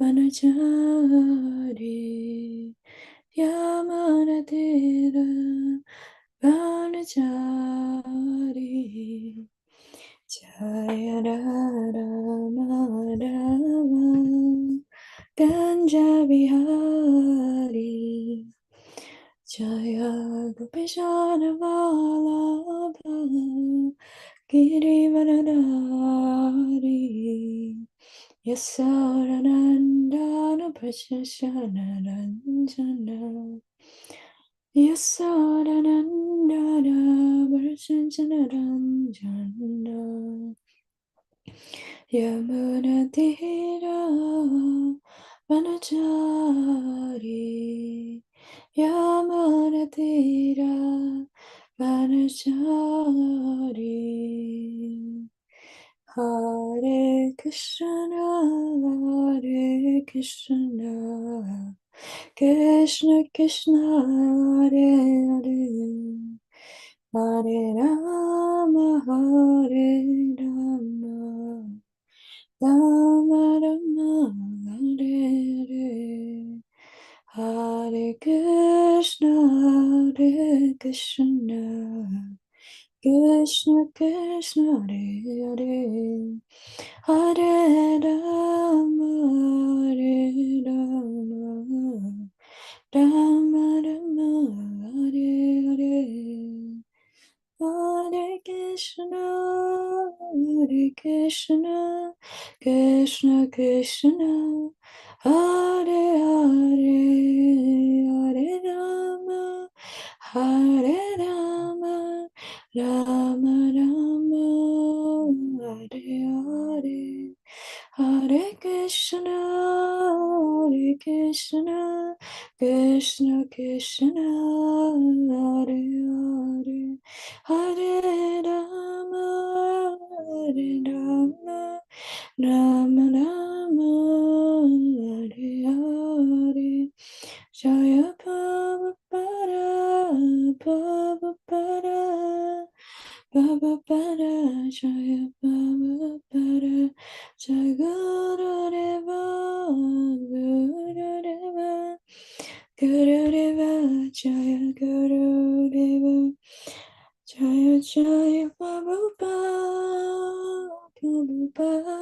Vanachari Yamanatira Vanachari Jaya Rama Rama Ganja Vihari Jaya Gopishana Vallabha Girivaradari Yasaranandana Prashashana Ranjana Yasaranandana Prashashana Ranjana Yamunatira Vanachari Yamunatira Vanachari Hare Krishna Krishna Krishna Hare Hare Hare Rama Hare Rama Rama Rama Hare Hare Hare Krishna Krishna Krishna Hare Hare Hare Rama Rama Rama Hare Hare Hare Krishna Krishna Krishna Hare Hare Hare Rama Rama Rama Hare Hare Hare Krishna Krishna Krishna Hare Hare Hare Rama Rama Rama Hare Hare Jaya Prabhupada Prabhupada Prabhupada Jaya Prabhupada Jaya Gurudeva Gurudeva Gurudeva Jaya Gurudeva Jaya Jaya Prabhupada Prabhupada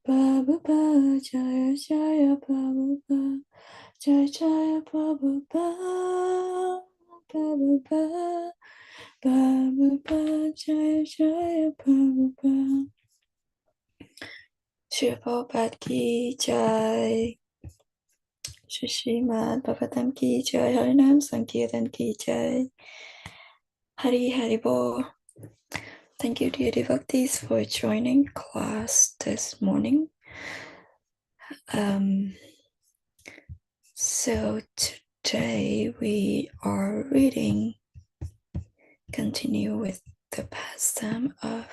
Prabhupada Jaya Jaya Prabhupada Jaya Jaya Prabhupada Prabhupada Prabhupada Jaya Jaya Prabhupada Shri Prabhupada Ki Jai Shri Srimad Bhagavatam Ki Jai Harinam Sankirtan Ki Jai Hari Hari Bol. Thank you, dear devotees, for joining class this morning. So today we are reading, continue with the pastime of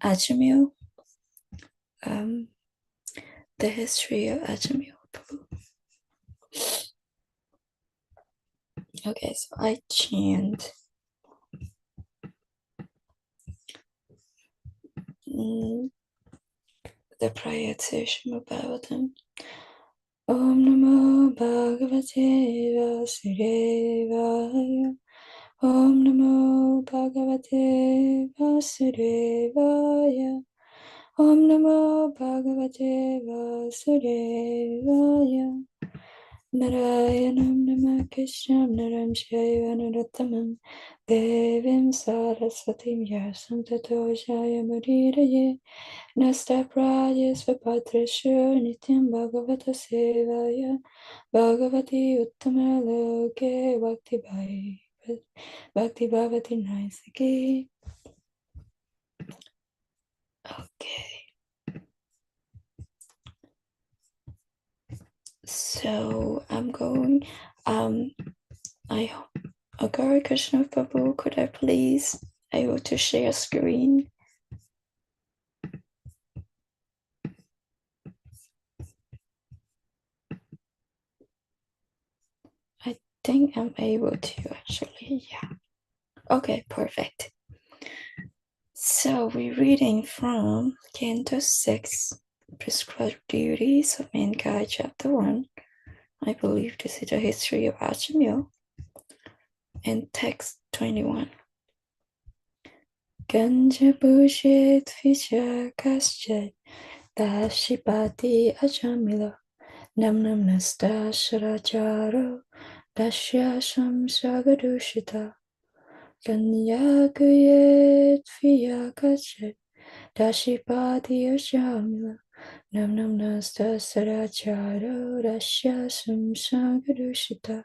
Ajamil, the history of Ajamil Prabhu. Okay, so I chant the prayer to Srimad Bhagavatam. Om Namo Bhagavate Vasudevaya. Om Namo Bhagavate Vasudevaya. Om Namo Bhagavate Vasudevaya. Narayanam Namakishnam Naram Shaiva Narottamam Devim Saraswatim Yasam Tato Jaya Mudiraye Nasta Praja Svapatrashu Nityam Bhagavata Sevaya Bhagavati Uttama Loke Bhakti Bhavati Naisaki. Okay. So I'm going, Nagari Krishna Prabhu, could I please able to share screen? I think I'm able to actually, yeah. Okay, perfect. So we're reading from Canto 6, prescribed duties of mankind, chapter 1. I believe this is the history of Ajamil. And text 21. Ganja Bhushet Fisha Kaschet Dashipati Ajamila Nam Nam Nasta Sharacharo Dashyasham Sagadushita Ganya Guyet Fiya Kaschet Dashipati Ajamila Nam Nam Nasta Sharacharo Dashyasham Sagadushita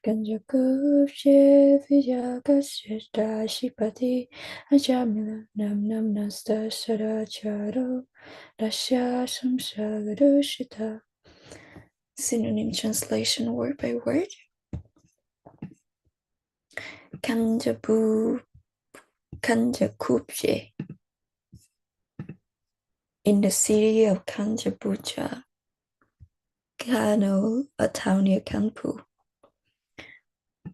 Ganjakupje Vijakashita Shipati Ajamila Nam Nam Nasta Saracharo Dasya Samsagadoshita. Synonym translation word by word. Kanjakupje. In the city of Kanjapuja, Kano, a town near Kanpu.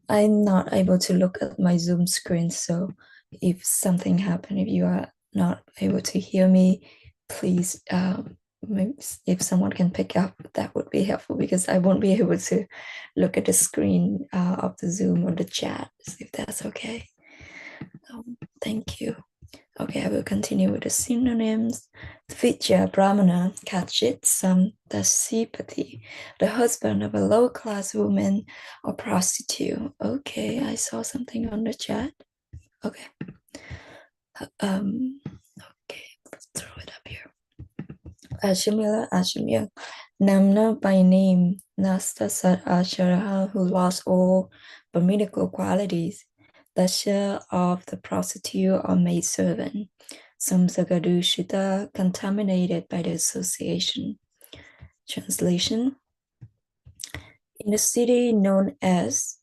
I'm not able to look at my Zoom screen, so if something happened, if you are not able to hear me, please, if someone can pick up, that would be helpful because I won't be able to look at the screen of the Zoom or the chat, if that's okay. Thank you. Okay, I will continue with the synonyms. Vidya Brahmana Kachit Sam Dasipati, the husband of a low-class woman or prostitute. Okay, I saw something on the chat. Okay. Okay, let's throw it up here. Ajamil, Namna by name, Nasta Sat Acharaha, who lost all brahminical qualities. Dasha of the prostitute or maidservant. Samsagadushita, contaminated by the association. Translation. In the city known as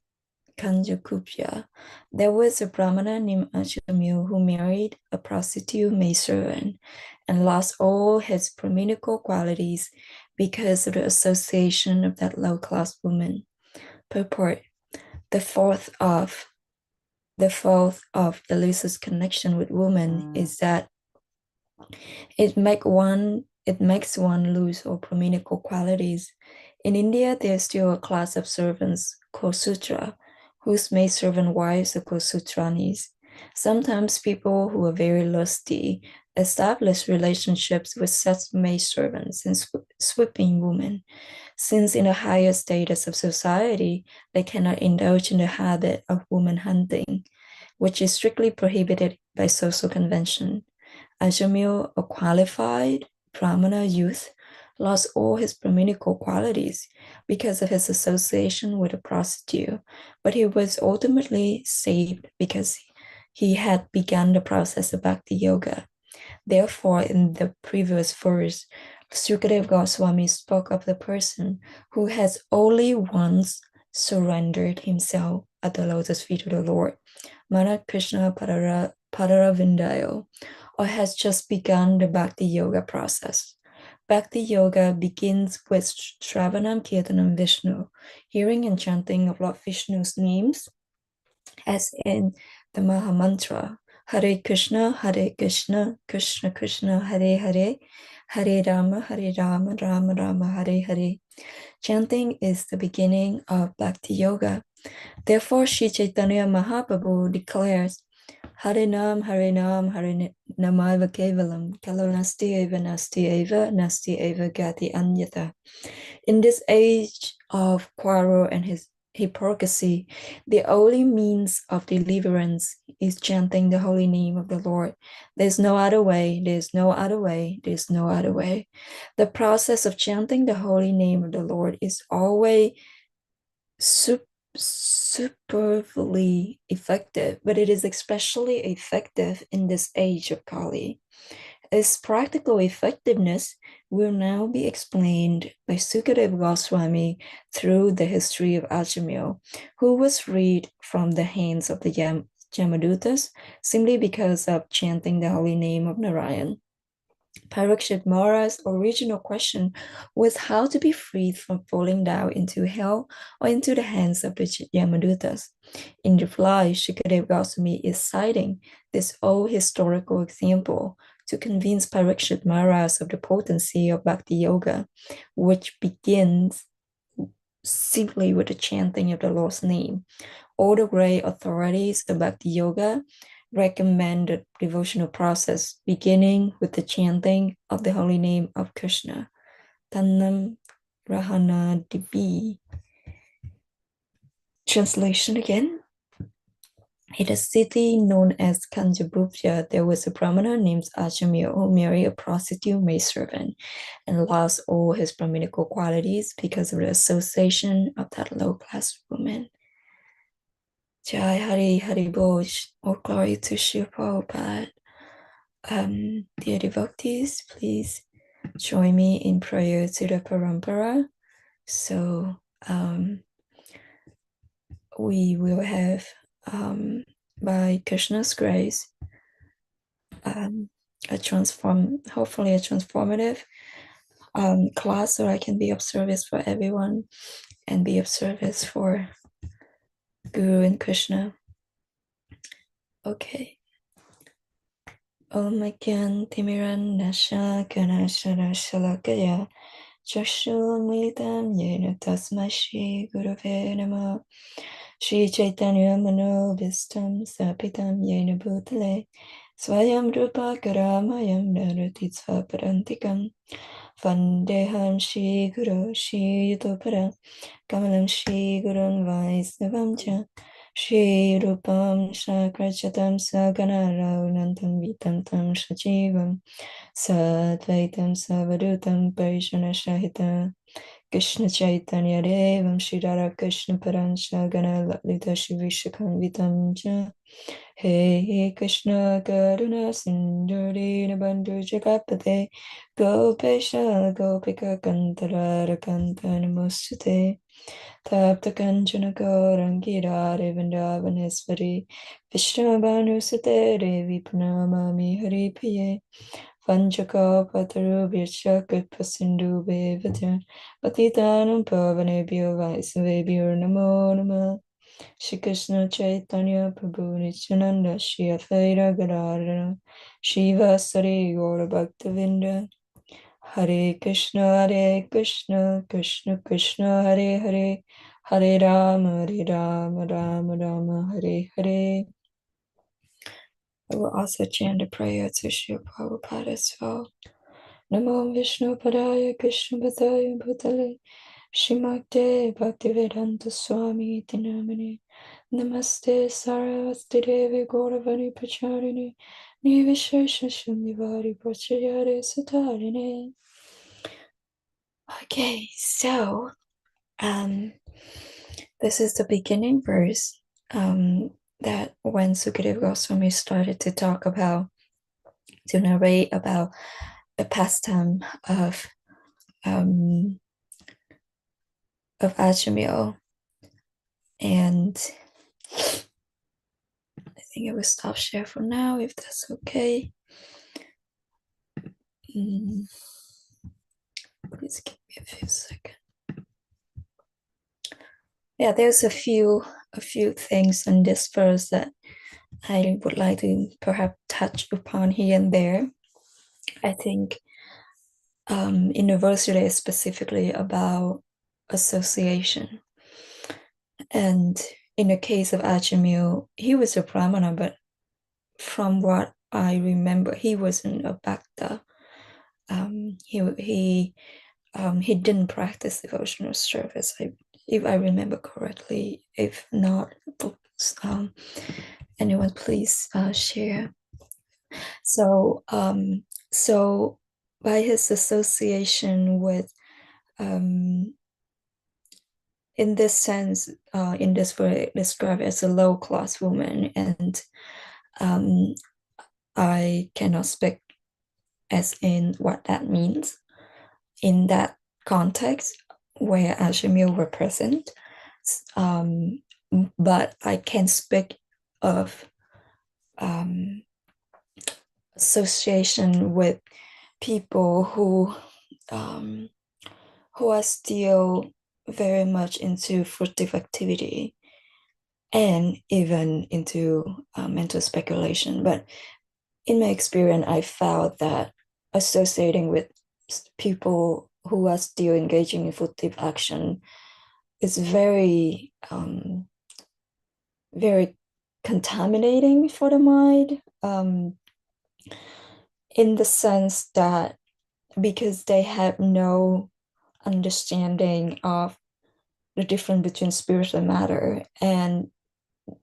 Kanjakupya, there was a Brahmana named Ajamil who married a prostitute maidservant and lost all his brahminical qualities because of the association of that low-class woman. Purport. The fault of illicit connection with women is that it makes one lose all brahminical qualities. In India, there's still a class of servants called Sutra, whose maidservant wives are called Sutranis. Sometimes people who are very lusty establish relationships with such maidservants and sweeping women. Since in a higher status of society, they cannot indulge in the habit of woman hunting, which is strictly prohibited by social convention. Ajamil, a qualified Brahmana youth, lost all his brahminical qualities because of his association with a prostitute, but he was ultimately saved because he had begun the process of bhakti yoga. Therefore, in the previous verse, Sukadeva Goswami spoke of the person who has only once surrendered himself at the lotus feet of the Lord, Mana Krishna Padaravindayo, or has just begun the Bhakti Yoga process. Bhakti Yoga begins with Shravanam Kirtanam Vishnu, hearing and chanting of Lord Vishnu's names, as in the Maha Mantra, Hare Krishna, Krishna Krishna, Hare Hare, Hare Rama, Rama Rama, Hare Hare. Chanting is the beginning of Bhakti Yoga. Therefore, Sri Chaitanya Mahaprabhu declares, Hare Nam, Hare Namaiva Kevalam, Kalo Nasti Eva, Nasti Eva Gati Anyata. In this age of quarrel and his hypocrisy, the only means of deliverance is chanting the holy name of the Lord. There's no other way, there's no other way, there's no other way. The process of chanting the holy name of the Lord is always superbly effective, but it is especially effective in this age of Kali. Its practical effectiveness will now be explained by Sukadeva Goswami through the history of Ajamil, who was freed from the hands of the Yamadutas simply because of chanting the holy name of Narayan. Parikshit Maharaj's original question was how to be freed from falling down into hell or into the hands of the Yamadutas. In reply, Shukadeva Goswami is citing this old historical example to convince Parikshit Maharaj of the potency of Bhakti Yoga, which begins simply with the chanting of the Lord's name. All the great authorities of Bhakti Yoga recommend the devotional process, beginning with the chanting of the holy name of Krishna. Tannam Rahana Dibi. Translation again. In a city known as Kanjabupya, there was a brahmana named Ajamil who married a prostitute maidservant and lost all his brahminical qualities because of the association of that low-class woman. Jai Hari Hari Bol, all glory to Shri Prabhupada. Dear devotees, please join me in prayer to the Parampara. So we will have, by Krishna's grace, hopefully a transformative class, so I can be of service for everyone and be of service for Guru and Krishna. Okay. Om Agyan Timiran Nasha Ganashara Shalakaya Chakshul Militam Yena Tasma Shri Gurave Nama Shri Chaitanya Mano Vistam Sapitam Yena Bhutale Swayam Rupa Karamayam Naratitva Parantikam Vandeham Shri Guru Shri Yutopara Kamalam Shri Gurun Vaisnavam Cha Shri Rupam Shakrachatam Saganara Unantam Vitam Tam Shajivam Sadvaitam Savadutam Parishana Shahita Krishna Chaitanya Devam Shri Radha Krishna Paransha Gana Lalita Shivishakam Vitam Cha Hey Krishna Karuna Sindhu Bandhu Jagapate Gopesha Gopika Kantara Kanta Namostate Tapta Kanchana Gaurangirare Vrindavaneshwari Vishnavanu Sate Devi Pranamami Hari Priye Vanchaka Pataru Vircha Kripa Sindhu Bevata Patitanam Pavanebhyo Vaisavebhyo Namo Namah Shri Krishna Chaitanya Prabhu Nityananda Shri Advaita Gadadhara Shiva Sari Gaura Bhaktavinda Hare Krishna Krishna Krishna Hare Hare Hare Rama Rama Rama Hare Hare. I will also chant a prayer to Shri Prabhupada as well. Namo Vishnu Padaya Krishna Padaya Bhutale Shrimate Bhaktivedanta Swami Tinamani Namaste Saraswati Devi Gauravani Pracharini Nivishesha Shundivari Prachayare Satarine. Okay, so this is the beginning verse that when Sukadeva Goswami started to narrate about the pastime of Ajamil, and I think I will stop share for now if that's okay. Please give me a few seconds. Yeah, there's a few things in this verse that I would like to perhaps touch upon here and there. I think in the verse today specifically about association. And in the case of Ajamil, he was a Brahmana, but from what I remember, he wasn't a Bhakta. He didn't practice devotional service, if I remember correctly. If not, anyone please share. So by his association with, in this sense, in this way described as a low-class woman, and I cannot speak as in what that means in that context where Ajamil were present, but I can speak of association with people who are still very much into fruitive activity and even into mental speculation. But in my experience, I found that associating with people who are still engaging in fruitive action is very contaminating for the mind, in the sense that because they have no understanding of the difference between spirit and matter, and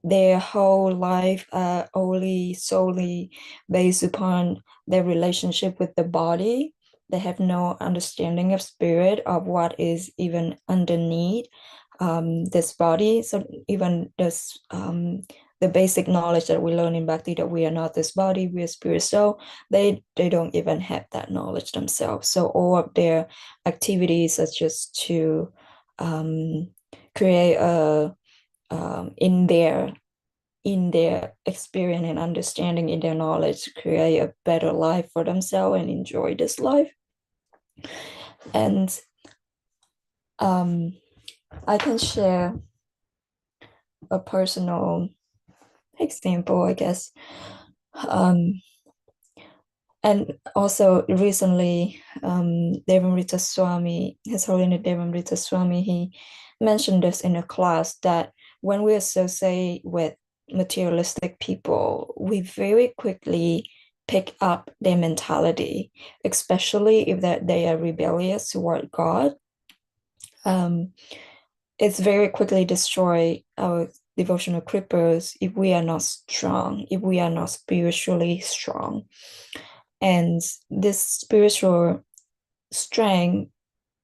their whole life only solely based upon their relationship with the body. They have no understanding of spirit, of what is even underneath this body. So even this the basic knowledge that we learn in Bhakti, that we are not this body, we are spirit. So they don't even have that knowledge themselves. So all of their activities are just to create a in their experience and understanding, in their knowledge, to create a better life for themselves and enjoy this life. And I can share a personal example, I guess. Um, and also recently, Devamrita Swami, His Holiness Devamrita Swami, he mentioned this in a class, that when we associate with materialistic people, we very quickly pick up their mentality, especially if that they are rebellious toward God. It's very quickly destroy our devotional cripples if we are not strong, if we are not spiritually strong. And this spiritual strength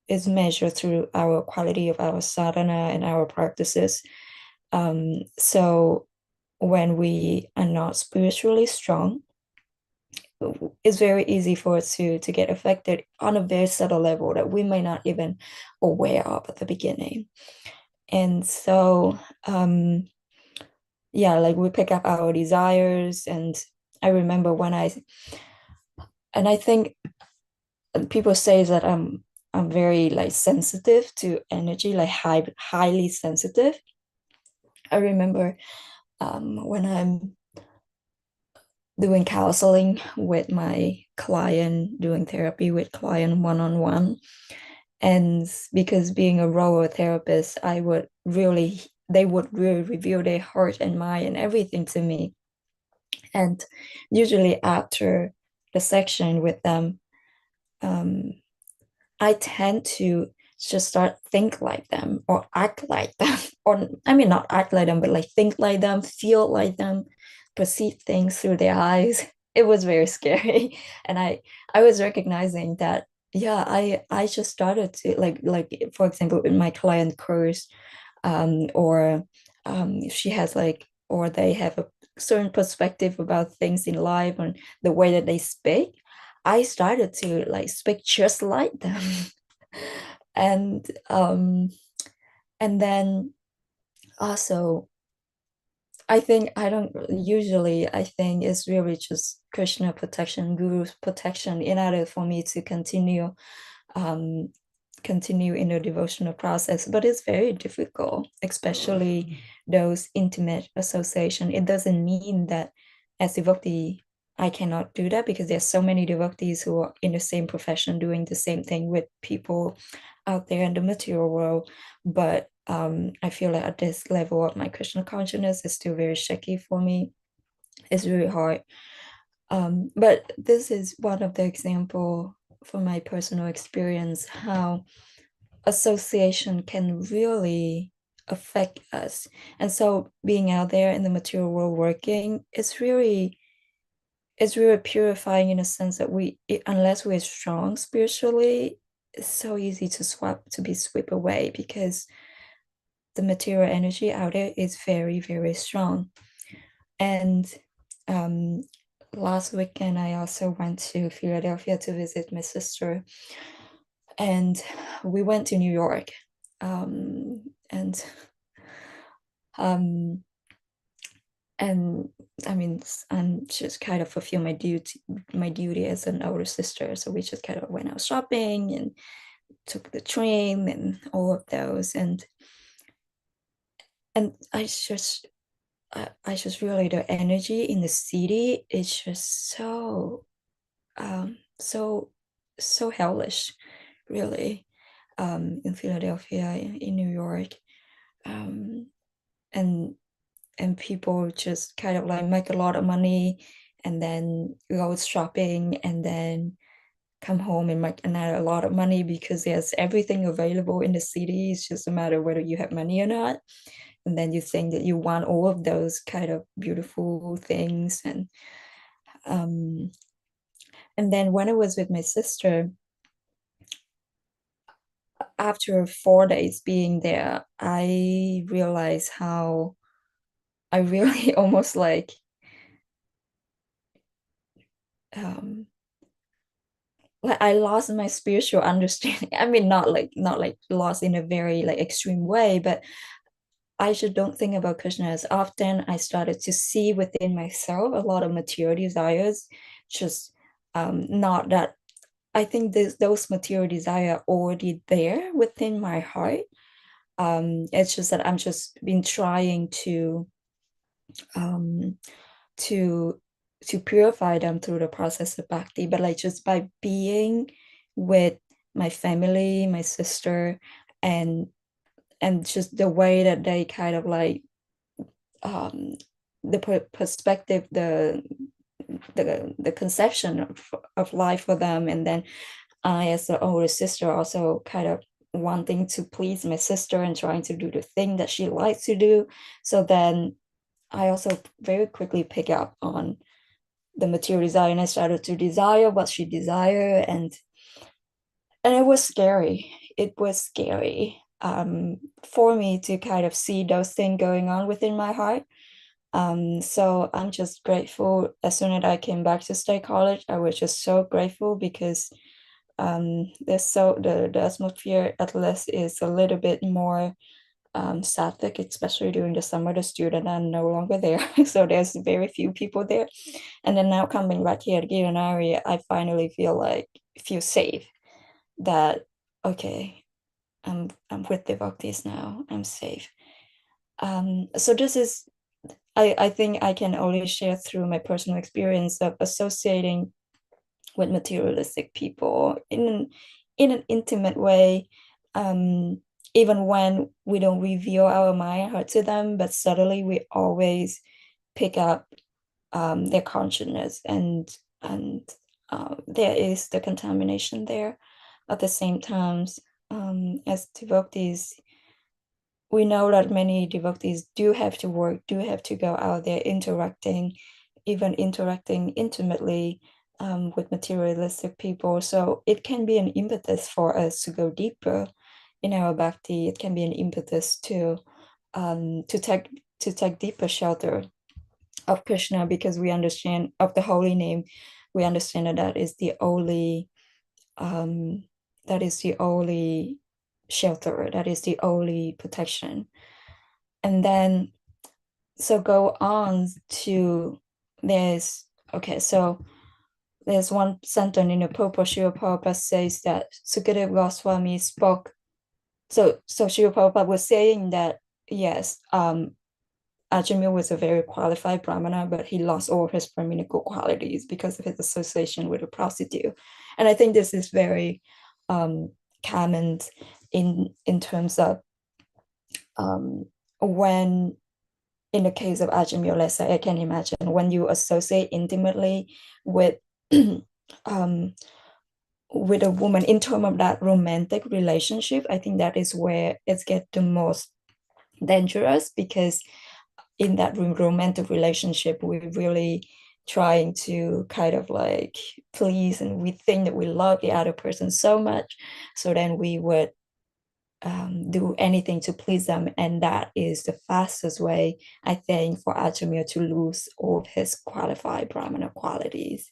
is measured through our quality of our sadhana and our practices. So when we are not spiritually strong, it's very easy for us to get affected on a very subtle level that we may not even aware of at the beginning. And so yeah, like we pick up our desires. And I remember I think people say that I'm very like sensitive to energy, like highly sensitive. I remember when I'm doing counseling with my client, doing therapy with client one-on-one. And because being a role therapist, they would really reveal their heart and mind and everything to me. And usually after the section with them, um, I tend to just start think like them or act like them, or I mean not act like them, but like think like them, feel like them, perceive things through their eyes. It was very scary, and I was recognizing that, yeah, I just started to like for example in my client course, or if she has like, or they have a certain perspective about things in life and the way that they speak, I started to like speak just like them. and and then also I don't usually, I think it's really just Krishna protection, Guru's protection, in order for me to um continue in the devotional process. But it's very difficult, especially those intimate association. It doesn't mean that as devotee I cannot do that, because there's so many devotees who are in the same profession doing the same thing with people out there in the material world. But I feel like at this level of my Krishna consciousness is still very shaky for me. It's really hard. But this is one of the example from my personal experience, how association can really affect us. And so being out there in the material world working, it's really purifying, in a sense that unless we're strong spiritually, it's so easy to be swept away, because the material energy out there is very, very strong. And um, last weekend, I also went to Philadelphia to visit my sister, and we went to New York. And um, and I mean, and just kind of fulfill my duty as an older sister. So we just kind of went out shopping and took the train and all of those. And I just really, the energy in the city is just so hellish, really. In Philadelphia, in New York, um, and people just kind of like make a lot of money and then go shopping and then come home and make another a lot of money because there's everything available in the city. It's just a matter whether you have money or not. And then you think that you want all of those kind of beautiful things. Um, and then when I was with my sister, after 4 days being there, I realized how I really almost um like I lost my spiritual understanding. I mean, not like lost in a very like extreme way, but I just don't think about Krishna as often. I started to see within myself a lot of material desires, just not that I think those material desires are already there within my heart. It's just that I'm just been trying um to purify them through the process of bhakti, but like just by being with my family, my sister, and just the way that they kind of like um the perspective, the conception of life for them. And then I, as the older sister, also kind of wanting to please my sister and trying to do the thing that she likes to do. So then I also very quickly pick up on the material desire, and I started to desire what she desired. And it was scary. It was scary for me to kind of see those things going on within my heart. So I'm just grateful. As soon as I came back to State College, I was just so grateful because the atmosphere at least is a little bit more sattvic, especially during the summer. The students are no longer there, so there's very few people there. And then now coming back here to Gitanari, I finally feel safe that okay, I'm with devotees now. I'm safe. So this is I think I can only share through my personal experience of associating with materialistic people in an intimate way, um, even when we don't reveal our mind heart to them, but subtly we always pick up their consciousness, and there is the contamination there. At the same times, as devotees, we know that many devotees do have to work, do have to go out there interacting, even interacting intimately with materialistic people. So it can be an impetus for us to go deeper in our bhakti. It can be an impetus to take deeper shelter of Krishna, because we understand of the holy name. We understand that um, that is the only shelter, that is the only protection. And then so go on to there's okay, so there's one sentence in the Purport. Srila Prabhupada says that Sukadeva Goswami spoke. So Srila Prabhupada was saying that yes, Ajamil was a very qualified Brahmana, but he lost all of his Brahminical qualities because of his association with a prostitute. And I think this is very common in terms of when, in the case of Ajamil, let's say, I can imagine when you associate intimately with um, with a woman in terms of that romantic relationship, I think that is where it gets the most dangerous, because in that romantic relationship, we're really trying to kind of like please, and we think that we love the other person so much, so then we would do anything to please them, and that is the fastest way, I think, for Ajamil to lose all of his qualified Brahmana qualities.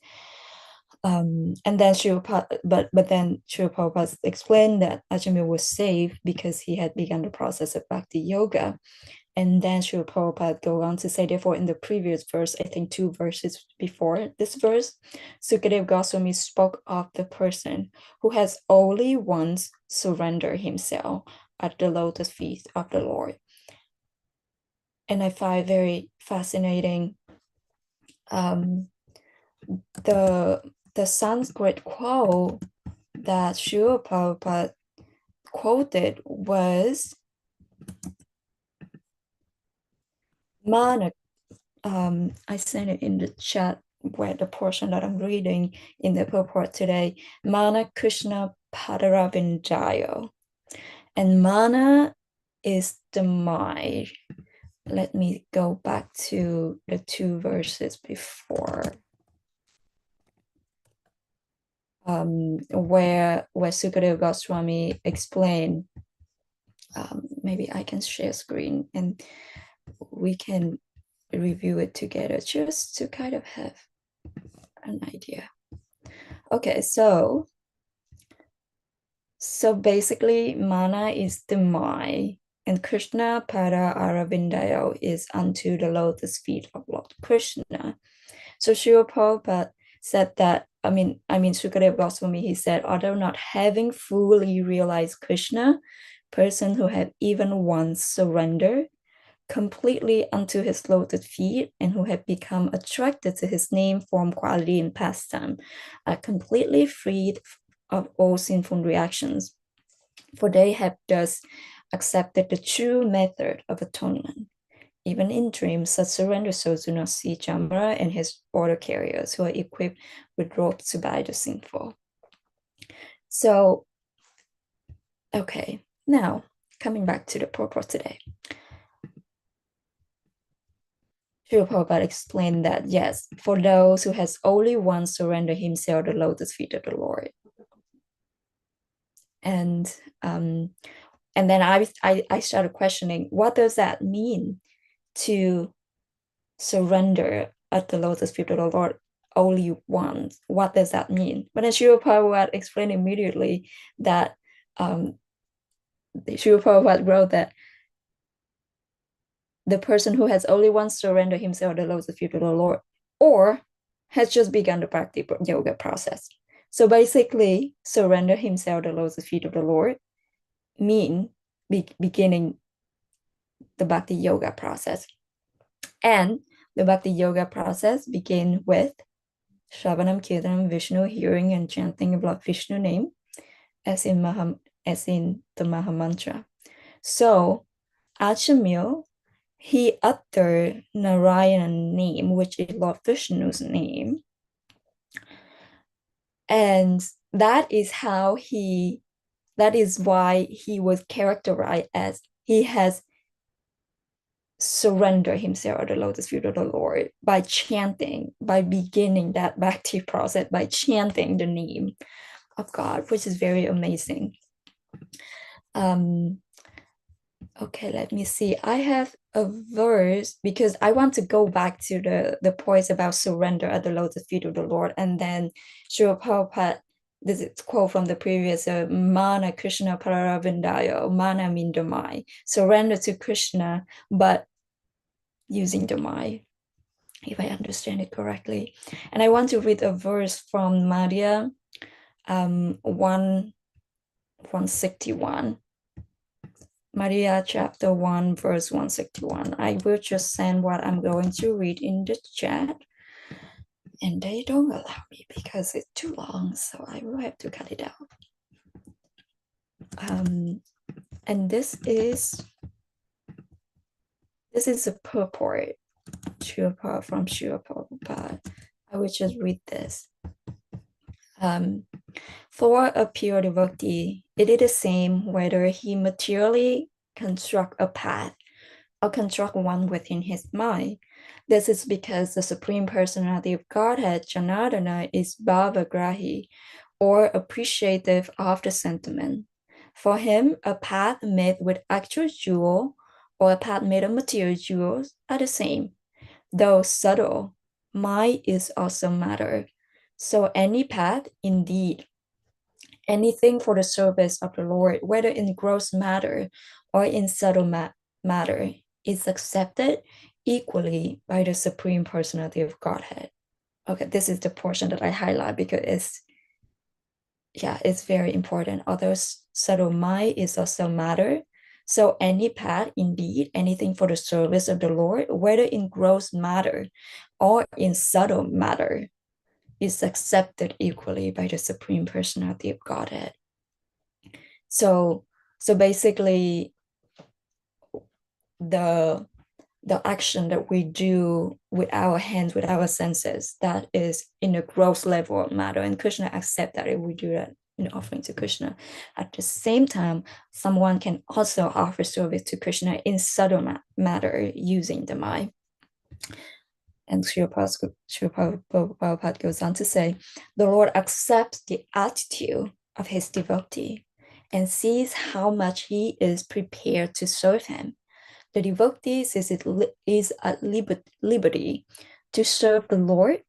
And then but then Srila Prabhupada explained that Ajamil was saved because he had begun the process of bhakti yoga. And then Srila Prabhupada go on to say, therefore, in the previous verse, I think 2 verses before this verse, Sukadeva Goswami spoke of the person who has only once surrendered himself at the lotus feet of the Lord. and I find very fascinating. The Sanskrit quote that Srila Prabhupada quoted was Mana. I sent it in the chat where the portion that I'm reading in the purport today. Mana Krishna Padaravindayo. And mana is the mind. Let me go back to the 2 verses before. Where Sukadeva Goswami explained, maybe I can share screen and we can review it together just to kind of have an idea. Okay, so basically mana is the mind, and Krishna Pada Aravindayo is unto the lotus feet of Lord Krishna. So Srila Prabhupada said that, Sukadeva Goswami, he said, although not having fully realized Krishna, person who had even once surrendered completely unto his lotus feet and who had become attracted to his name, form, quality, and pastime, are completely freed of all sinful reactions, for they have thus accepted the true method of atonement. Even in dreams, such surrendered souls do not see Jamra and his order carriers who are equipped with ropes to bind the sinful. So, okay, now coming back to the purport today. Srila Prabhupada explained that, yes, for those who has only once surrendered himself the lotus feet of the Lord. And then I started questioning, what does that mean to surrender at the lotus feet of the Lord only once? What does that mean? But then Srila Prabhupada explained immediately that Srila Prabhupada wrote that the person who has only once surrendered himself the lotus feet of the Lord, or has just begun the bhakti yoga process. So basically, surrender himself the lotus feet of the Lord mean beginning the bhakti yoga process. And the bhakti yoga process begin with Shravanam, Kirtanam, Vishnu, hearing and chanting of Lord Vishnu name, as in the Maha Mantra. So Achamil, he uttered Narayan name, which is Lord Vishnu's name. And that is why he was characterized as he has surrendered himself at the lotus feet of the Lord by chanting, by beginning that bhakti process, by chanting the name of God, which is very amazing. Okay, let me see. I have a verse because I want to go back to the points about surrender at the lotus feet of the Lord. And then Srila Prabhupada, this is a quote from the previous, Mana Krishna Pararavindaya, Mana mean the mind. Surrender to Krishna, but using the mind, if I understand it correctly. And I want to read a verse from Madhya 161. Maria chapter 1 verse 161. I will just send what I'm going to read in the chat, and they don't allow me because it's too long, so I will have to cut it out. And this is a purport from Srila Prabhupada. I will just read this. For a pure devotee, it is the same whether he materially construct a path or construct one within his mind. This is because the Supreme Personality of Godhead, Janardana, is bhavagrahi, or appreciative of the sentiment. For him, a path made with actual jewel or a path made of material jewels are the same. Though subtle, mind is also matter. So any path, indeed, anything for the service of the Lord, whether in gross matter or in subtle matter, is accepted equally by the Supreme Personality of Godhead. Okay, this is the portion that I highlight because it's very important. Although subtle mind is also matter, So any path, indeed, anything for the service of the Lord, whether in gross matter or in subtle matter, is accepted equally by the Supreme Personality of Godhead. So basically, the action that we do with our hands, with our senses, that is in a gross level of matter, and Krishna accept that if we do that in offering to Krishna. At the same time, someone can also offer service to Krishna in subtle matter using the mind. And Srila Prabhupada goes on to say, the Lord accepts the attitude of his devotee and sees how much he is prepared to serve him. The devotee is at liberty to serve the Lord,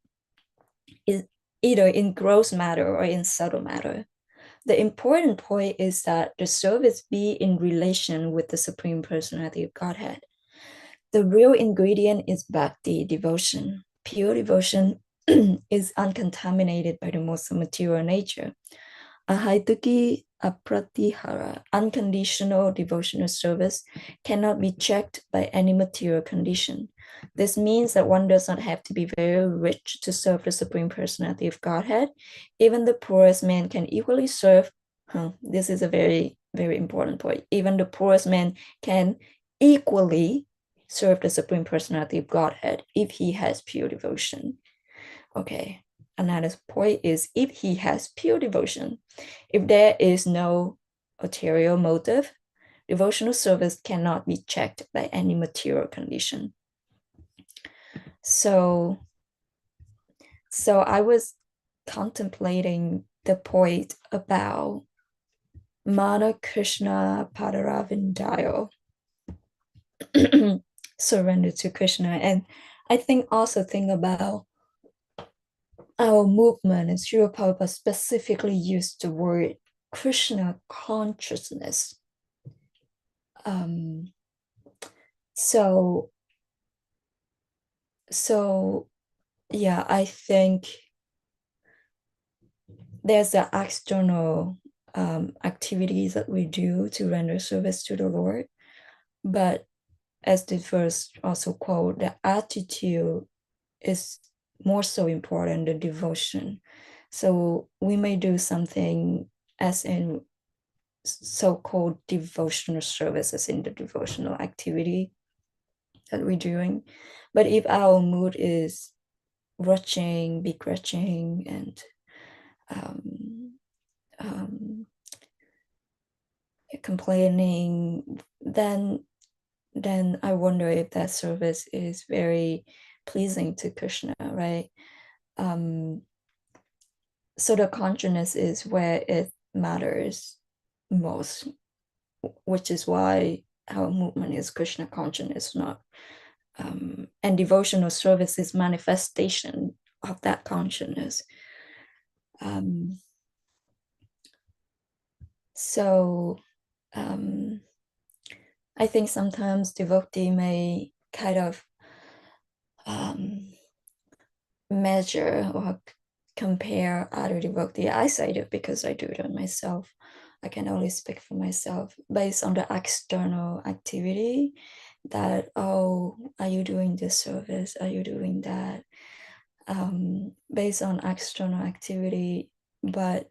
either in gross matter or in subtle matter. The important point is that the service be in relation with the Supreme Personality of Godhead. The real ingredient is bhakti, devotion. Pure devotion is uncontaminated by the most material nature. Ahaituki apratihara, unconditional devotional service, cannot be checked by any material condition. This means that one does not have to be very rich to serve the Supreme Personality of Godhead. Even the poorest man can equally serve. This is a very, very important point. Even the poorest man can equally serve the Supreme Personality of Godhead if he has pure devotion. Okay. Another point is if he has pure devotion, if there is no ulterior motive, devotional service cannot be checked by any material condition. So I was contemplating the point about Mana Krishna Padaravindayo, surrender to Krishna. And I think about our movement, and Srila Prabhupada specifically used the word Krishna consciousness. So yeah, I think there's the external activities that we do to render service to the Lord, but as the verse also quote, the attitude is more so important than devotion. So we may do something as in so-called devotional services, in the devotional activity that we're doing, but if our mood is begrudging, and complaining, then I wonder if that service is very pleasing to Krishna, right? So the consciousness is where it matters most, which is why our movement is Krishna consciousness, not and devotional service is manifestation of that consciousness. So I think sometimes devotee may kind of measure or compare other devotee. I say it because I do it myself. I can only speak for myself based on the external activity that, oh, are you doing this service? Are you doing that? Based on external activity, but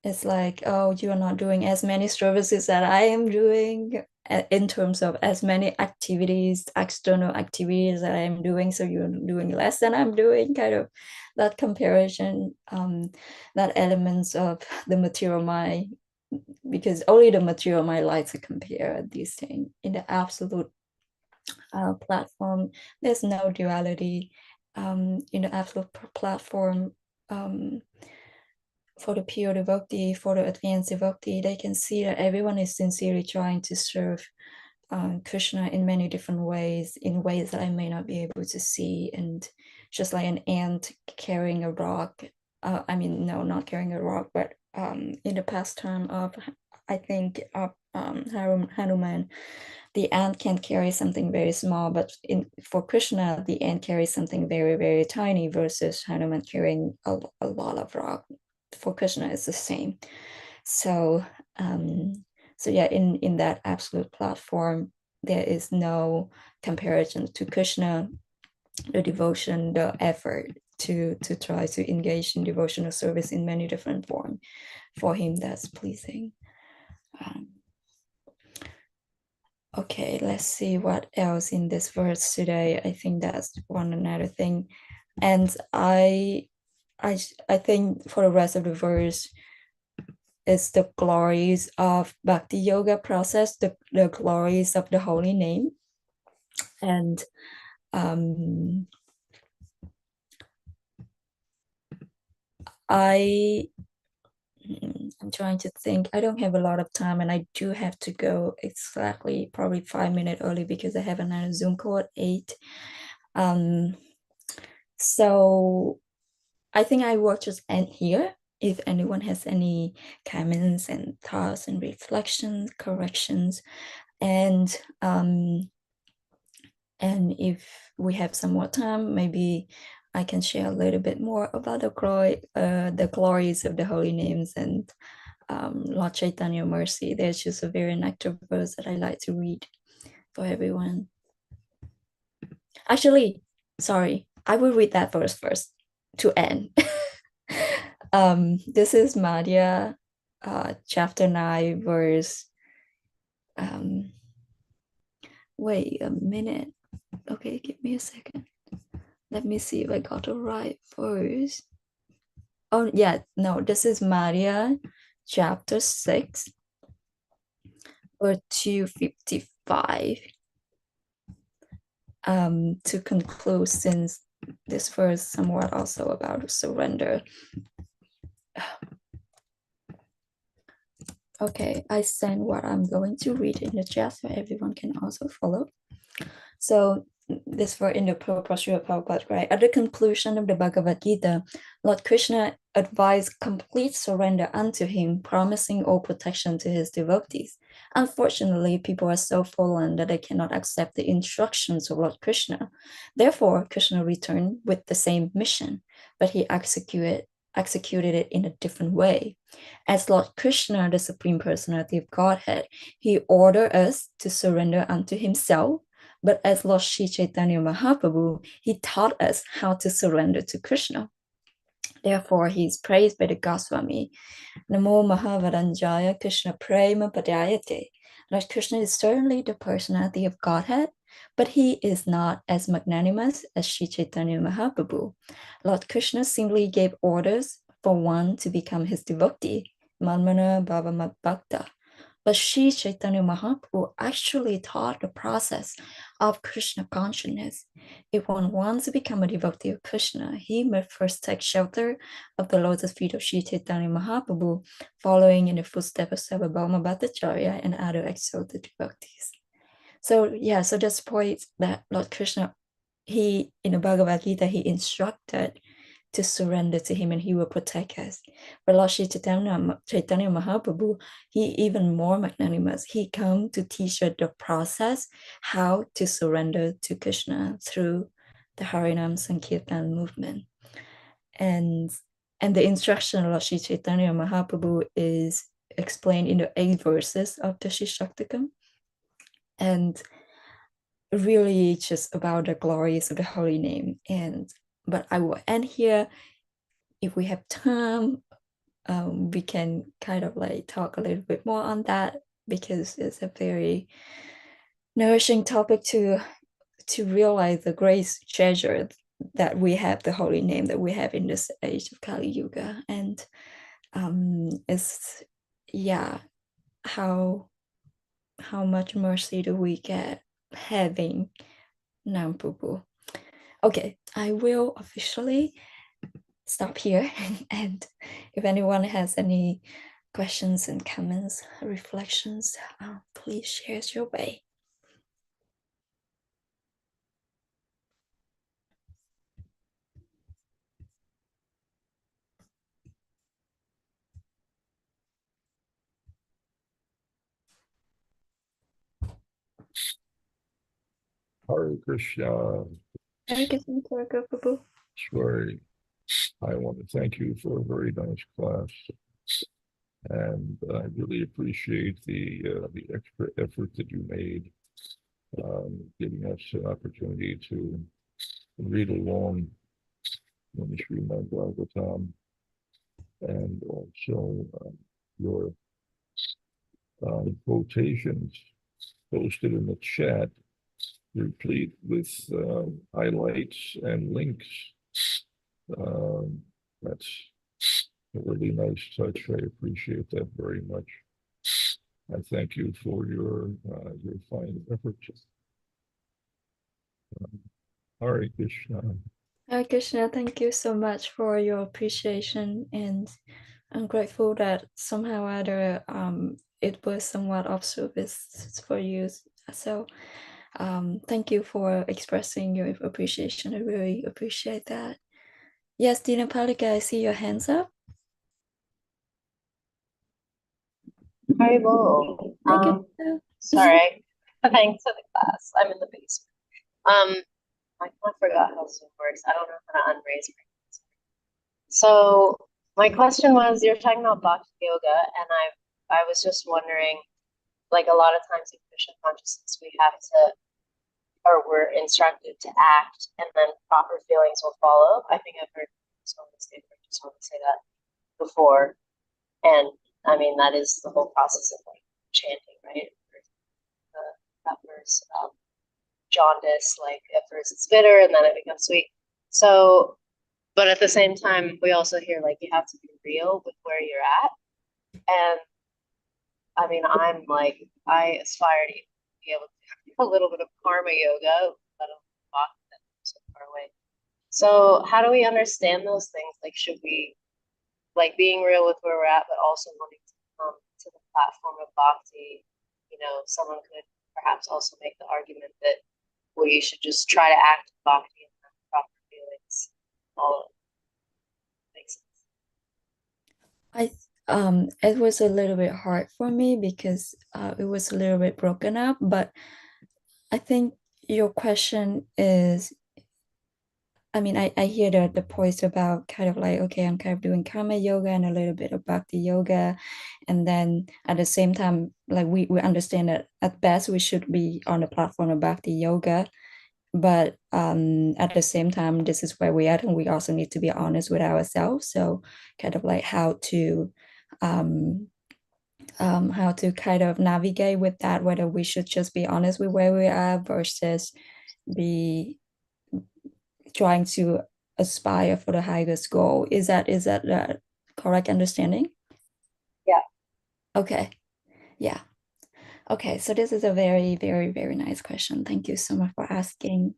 it's like, oh, you are not doing as many services that I am doing in terms of as many activities, external activities that I'm doing, so you're doing less than I'm doing, kind of that comparison, that elements of the material mind, because only the material mind likes to compare these things. In the absolute platform, there's no duality. In the absolute platform, for the pure devotee, for the advanced devotee, they can see that everyone is sincerely trying to serve Krishna in many different ways, in ways that I may not be able to see. And just like an ant carrying a rock, no, not carrying a rock, but in the pastime of, I think, of Hanuman, the ant can carry something very small, but for Krishna, the ant carries something very, very tiny versus Hanuman carrying a lot of rock. For Krishna, it's the same. So So yeah, in that absolute platform, there is no comparison to Krishna, the devotion, the effort to try to engage in devotional service in many different forms. For him, that's pleasing. Okay, let's see what else in this verse today. I think that's one another thing. And I think for the rest of the verse is the glories of bhakti yoga process, the glories of the holy name. And I'm trying to think. I don't have a lot of time, and I do have to go exactly probably 5 minutes early because I have another Zoom call at 8. So I think I will just end here. If anyone has any comments and thoughts and reflections, corrections, and if we have some more time, maybe I can share a little bit more about the glories of the holy names and Lord Chaitanya Mercy. There's just a very nectar verse that I like to read for everyone. Actually, sorry, I will read that verse first to end. This is Madhya, chapter 9, verse. Wait a minute. Okay, give me a second. Let me see if I got the right verse. Oh, yeah, no, this is Madhya, chapter 6, or 255. To conclude, since this verse somewhat also about surrender. Okay, I send what I'm going to read in the chat so everyone can also follow. So this were in the posture of Prabhupada, right? At the conclusion of the Bhagavad Gita, Lord Krishna advised complete surrender unto him, promising all protection to his devotees. Unfortunately, people are so fallen that they cannot accept the instructions of Lord Krishna. Therefore, Krishna returned with the same mission, but he executed it in a different way. As Lord Krishna, the Supreme Personality of Godhead, he ordered us to surrender unto himself. But as Lord Sri Chaitanya Mahaprabhu, he taught us how to surrender to Krishna. Therefore, he is praised by the Goswami. Namo Mahavaranjaya Krishna Prema Padayate. Lord Krishna is certainly the personality of Godhead, but he is not as magnanimous as Sri Chaitanya Mahaprabhu. Lord Krishna simply gave orders for one to become his devotee, Manmana Bhava Bhakta. But Sri Chaitanya Mahaprabhu actually taught the process of Krishna consciousness. If one wants to become a devotee of Krishna, he must first take shelter of the lotus feet of Sri Chaitanya Mahaprabhu, following in the footsteps of Sarvabhauma Bhattacharya and other exalted devotees. So that's the point that Lord Krishna, he in the Bhagavad Gita, he instructed to surrender to him and he will protect us. But Lord Chaitanya Mahaprabhu, he even more magnanimous. He come to teach us the process how to surrender to Krishna through the Harinam Sankirtan movement. And the instruction of Lord Chaitanya Mahaprabhu is explained in the 8 verses of the Shikshaktakam. And really just about the glories of the holy name. But I will end here. If we have time, we can kind of like talk a little bit more on that because it's a very nourishing topic to realize the great treasure that we have, the holy name that we have in this age of Kali Yuga. And it's how much mercy do we get having Nam Pupu. Okay, I will officially stop here. And if anyone has any questions and comments, reflections, please share your way. Hare Krishna. Hare Krishna, Prabhu. Sorry. I want to thank you for a very nice class. and I really appreciate the extra effort that you made, giving us an opportunity to read along in the Srimad Bhagavatam, and also your quotations posted in the chat, replete with highlights and links. That's a really nice touch. I appreciate that very much. I thank you for your fine efforts. Hare Krishna. Hare Krishna, thank you so much for your appreciation, and I'm grateful that somehow or other it was somewhat of service for you. So thank you for expressing your appreciation. I really appreciate that. Yes, Dina Palika, I see your hands up. Haribo. Hi, Krishna. Sorry. Thanks to the class. I'm in the basement. I kind of forgot how Zoom works. I don't know how to unraise my hand. So my question was, you're talking about bhakti yoga, and I was just wondering, like a lot of times in Krishna consciousness, we have to, or we're instructed to act, and then proper feelings will follow. I think I've heard someone say that before, and I mean that is the whole process of like chanting, right? That verse, jaundice, like at first it's bitter and then it becomes sweet. So, but at the same time, we also hear like you have to be real with where you're at. And I mean, I'm like, I aspire to be able to do a little bit of karma yoga, but I'm walk that so far away. So, how do we understand those things? Like, should we like being real with where we're at, but also wanting to come to the platform of bhakti? You know, someone could perhaps also make the argument that, well, you should just try to act bhakti and have proper feelings. All makes sense. It was a little bit hard for me because it was a little bit broken up, but I think your question is, I mean, I hear the points about kind of like, okay, I'm kind of doing karma yoga and a little bit of bhakti yoga. And then at the same time, like we understand that at best we should be on the platform of bhakti yoga. But at the same time, this is where we are, and we also need to be honest with ourselves. So kind of like um, how to kind of navigate with that, whether we should just be honest with where we are versus be trying to aspire for the highest goal. Is that the correct understanding? Yeah. Okay. Yeah. Okay, so this is a very, very, very nice question. Thank you so much for asking,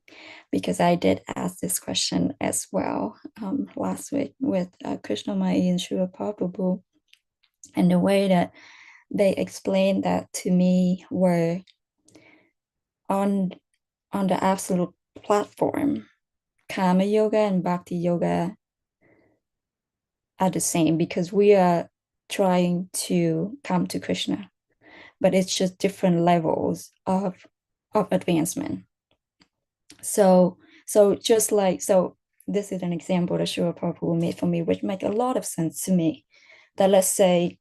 because I did ask this question as well last week with Krishna Mai and Srila Prabhupada. And the way that they explained that to me were on the absolute platform. Karma yoga and bhakti yoga are the same because we are trying to come to Krishna, but it's just different levels of advancement. So just like, so this is an example that Srila Prabhupada made for me, which make a lot of sense to me. That let's say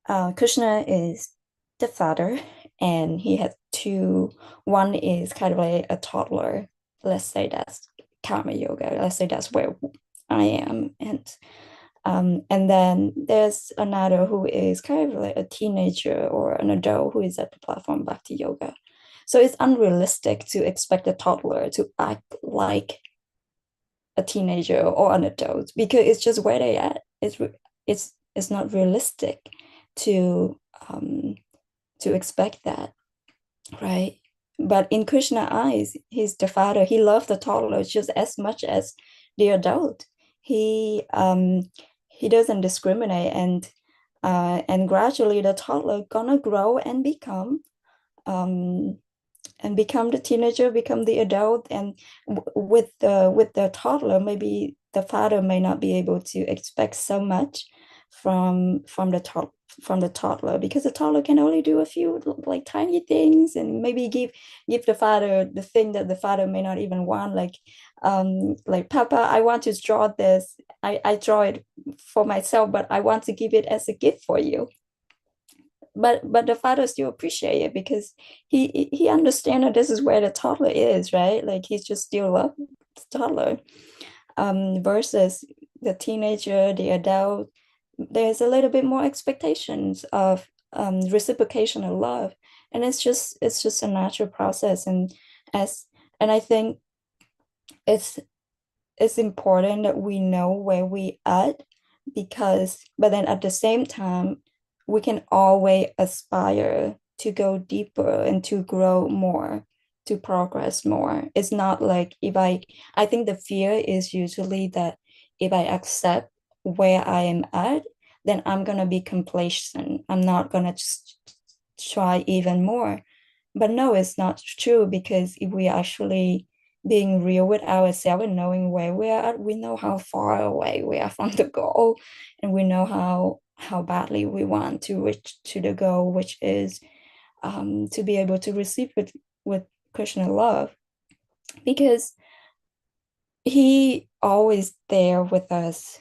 Krishna is the father, and he has two. One is kind of like a toddler. Let's say that's karma yoga. Let's say that's where I am, and then there's another who is kind of like a teenager or an adult who is at the platform bhakti yoga. So it's unrealistic to expect a toddler to act like a teenager or an adult because it's just where they at. It's not realistic to expect that, right? But in Krishna's eyes, he's the father. He loves the toddler just as much as the adult. He doesn't discriminate, and gradually the toddler gonna grow um, and become the teenager, become the adult, and with the toddler, maybe the father may not be able to expect so much from from the toddler, because the toddler can only do a few like tiny things, and maybe give the father the thing that the father may not even want, like, Papa, I want to draw this. I draw it for myself, but I want to give it as a gift for you. But the father still appreciate it, because he understands that this is where the toddler is, right? Like, he's just still love the toddler. Versus the teenager, the adult, there's a little bit more expectations of reciprocation of love, and it's just a natural process. As and I think it's it's important that we know where we at, because but then at the same time we can always aspire to go deeper and to grow more, to progress more. It's not like, I think the fear is usually that if I accept where I am at, then I'm gonna be complacent. I'm not gonna just try even more. But no, it's not true, because if we actually being real with ourselves and knowing where we are at, we know how far away we are from the goal, and we know how badly we want to reach to the goal, which is to be able to receive with Krishna love, because he always there with us.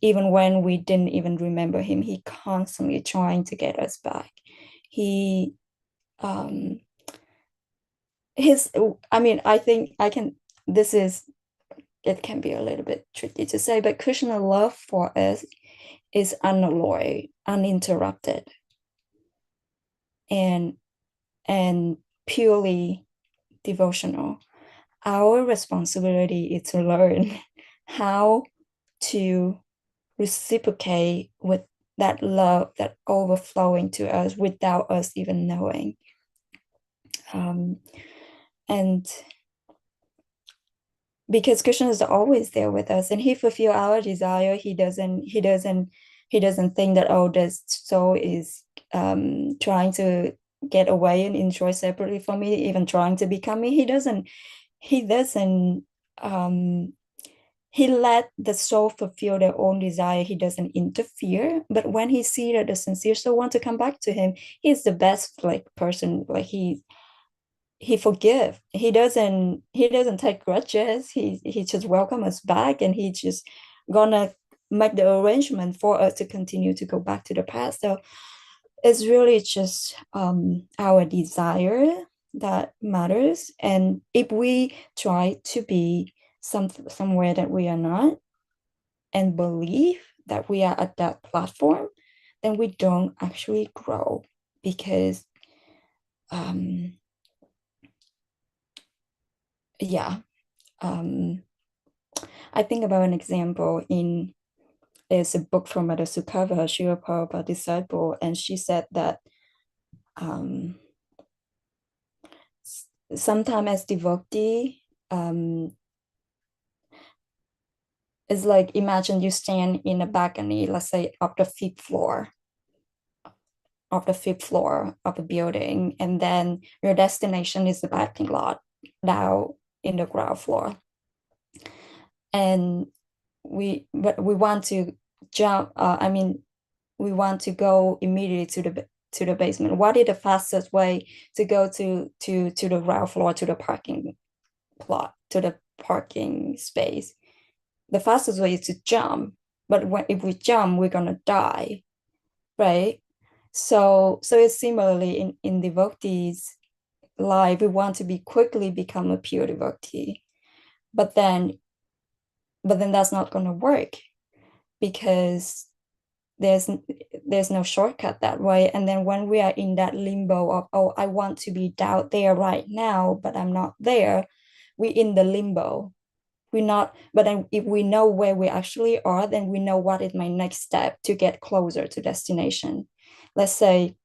Even when we didn't even remember him, he constantly trying to get us back. He um his I mean, I think I can this is it can be a little bit tricky to say, but Krishna love for us is unalloyed, uninterrupted, and and purely devotional. Our responsibility is to learn how to reciprocate with that love that overflowing to us without us even knowing. And because Krishna is always there with us, and he fulfill our desire. He doesn't think that, oh, this soul is trying to get away and enjoy separately from me, even trying to become me. He doesn't he let the soul fulfill their own desire. He doesn't interfere. But when he see that the sincere soul want to come back to him, he's the best like person. Like, he forgive. He doesn't take grudges. He just welcome us back, and he just gonna make the arrangement for us to continue to go back to the past. So it's really just our desire that matters. And if we try to be somewhere that we are not, and believe that we are at that platform, then we don't actually grow, because yeah I think about an example in there's a book from Mother Sukava, Srila Prabhupada disciple, and she said that sometimes as devotee, it's like, imagine you stand in a balcony, let's say of the fifth floor of a building, and then your destination is the parking lot down in the ground floor. And we want to jump. We want to go immediately to the basement. What is the fastest way to go to the ground floor, to the parking plot, to the parking space? The fastest way is to jump. But if we jump, we're gonna die, right? So it's similarly in devotees' life. We want to be quickly become a pure devotee, but then that's not going to work, because there's no shortcut that way. And then when we are in that limbo of, oh, I want to be down there right now, but I'm not there, we in the limbo. We not But then if we know where we actually are, then we know what is my next step to get closer to destination. Let's say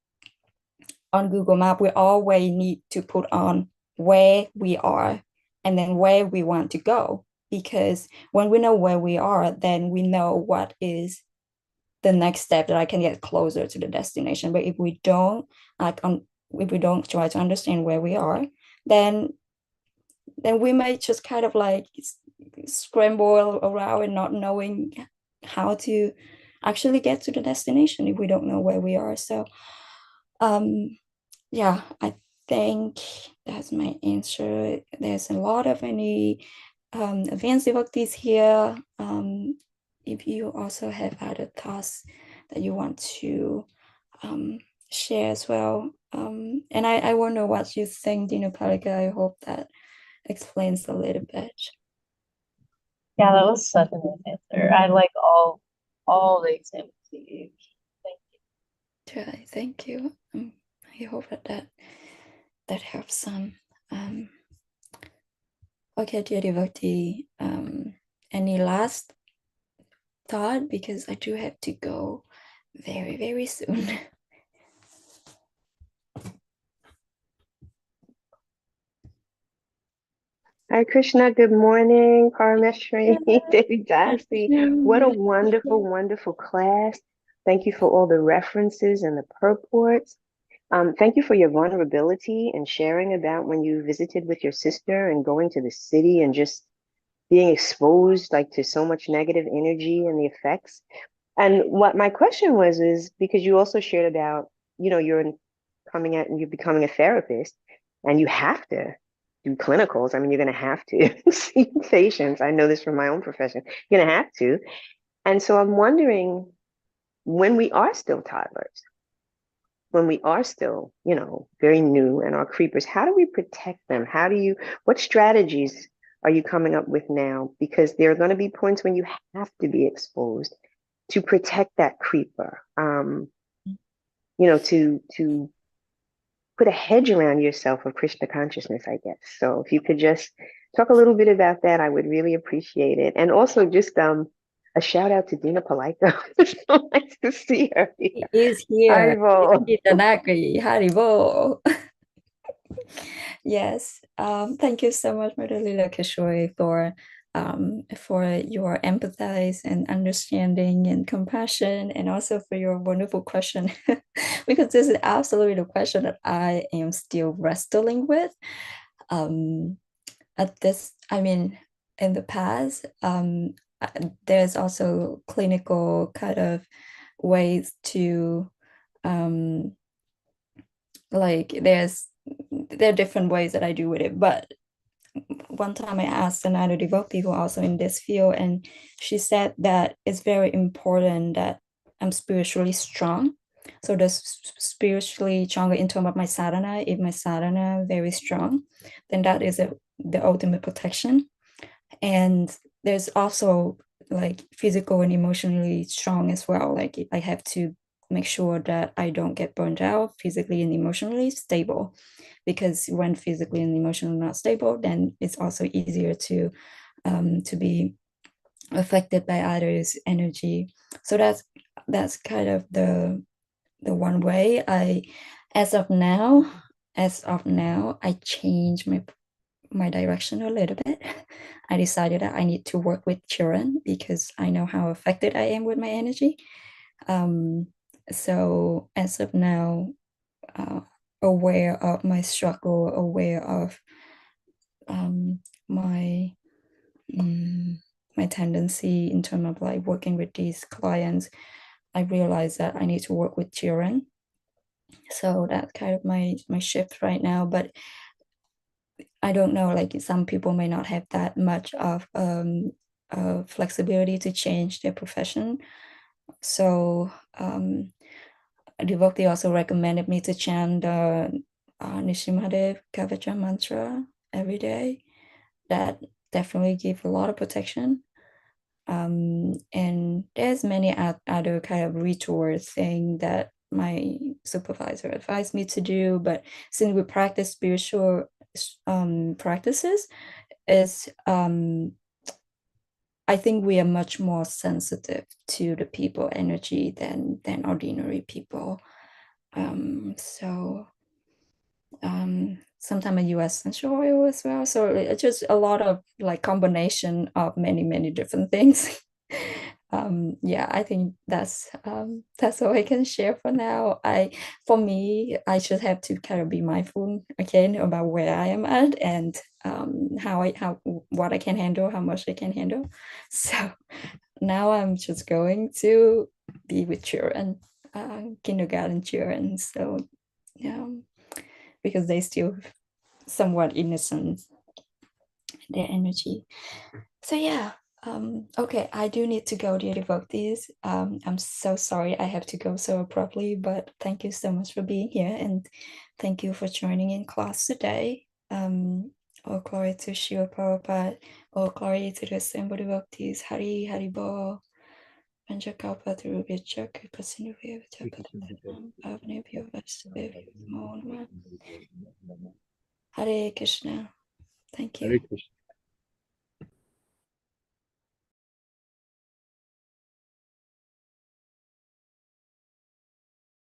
on Google Map, we always need to put on where we are and then where we want to go. Because when we know where we are, then we know what is the next step that I can get closer to the destination. But if we don't try to understand where we are, then we may just kind of like scramble around and not knowing how to actually get to the destination if we don't know where we are. So yeah, I think that's my answer. There's a lot of any advanced devotees here. If you also have other thoughts that you want to share as well. And I wonder what you think, Dino Palika. I hope that explains a little bit. Yeah, that was such a nice answer. I like all the examples you gave. Thank you. Yeah, thank you. I hope that helps some. Okay, dear devotee, any last thought? Because I do have to go very, very soon. Hi, Krishna. Good morning, Parameshri, Devi Dasi. What a wonderful, wonderful class. Thank you for all the references and the purports. Thank you for your vulnerability and sharing about when you visited with your sister and going to the city and just being exposed like to so much negative energy and the effects. And what my question was is because you also shared about, you're coming out and you're becoming a therapist and you have to do clinicals. I mean, you're going to have to see patients. I know this from my own profession. You're going to have to. And so I'm wondering when we are still toddlers, when we are still, very new and are creepers, how do we protect them? What strategies are you coming up with now? Because there are going to be points when you have to be exposed to protect that creeper, to put a hedge around yourself of Krishna consciousness, I guess. So if you could just talk a little bit about that, I would really appreciate it. And also just a shout out to Dina Palika. It's so nice to see her here. He is here. Haribo. Gita Nagari. Haribo. Yes. Thank you so much, Madhulila Kishore, for your empathize and understanding and compassion, and also for your wonderful question, because this is absolutely the question that I am still wrestling with. In the past, there's also clinical kind of ways to there are different ways that I do with it. But one time I asked another devotee who also in this field, and she said that it's very important that I'm spiritually strong. So the spiritually stronger in terms of my sadhana, if my sadhana very strong, then that is the ultimate protection. And there's also like physical and emotionally strong as well. Like I have to make sure that I don't get burned out, physically and emotionally stable, because when physically and emotionally not stable, then it's also easier to be affected by others' energy. So that's kind of the one way. As of now, I changed my direction a little bit. I decided that I need to work with children because I know how affected I am with my energy. So as of now, aware of my struggle, aware of my my tendency in terms of like working with these clients, I realized that I need to work with children. So that's kind of my shift right now. But I don't know, like some people may not have that much of flexibility to change their profession. So a devotee also recommended me to chant the Nishimadev Kavacha mantra every day. That definitely give a lot of protection. And there's many other kind of ritual thing that my supervisor advised me to do. But since we practice spiritual practices, is I think we are much more sensitive to the people energy than ordinary people. So sometimes I use essential oil as well. So it's just a lot of like combination of many different things. Yeah, I think that's all I can share for now. For me, I just have to kind of be mindful again about where I am at and how what I can handle, how much I can handle. So now I'm just going to be with children, kindergarten children. So yeah, because they still somewhat innocent, their energy. So yeah, okay, I do need to go, dear devotees. I'm so sorry I have to go so abruptly, but thank you so much for being here, and thank you for joining in class today. All glory to Shiva Prabhupada, all glory to the assembled devotees. Hari Hari Bo. Panchakalpa Dhurubhya Kripasinuvya Vijapatanam Bhavanebhyo Vaishnavebhyo Namo Namah. Hare Krishna. Thank you. Hare Krishna.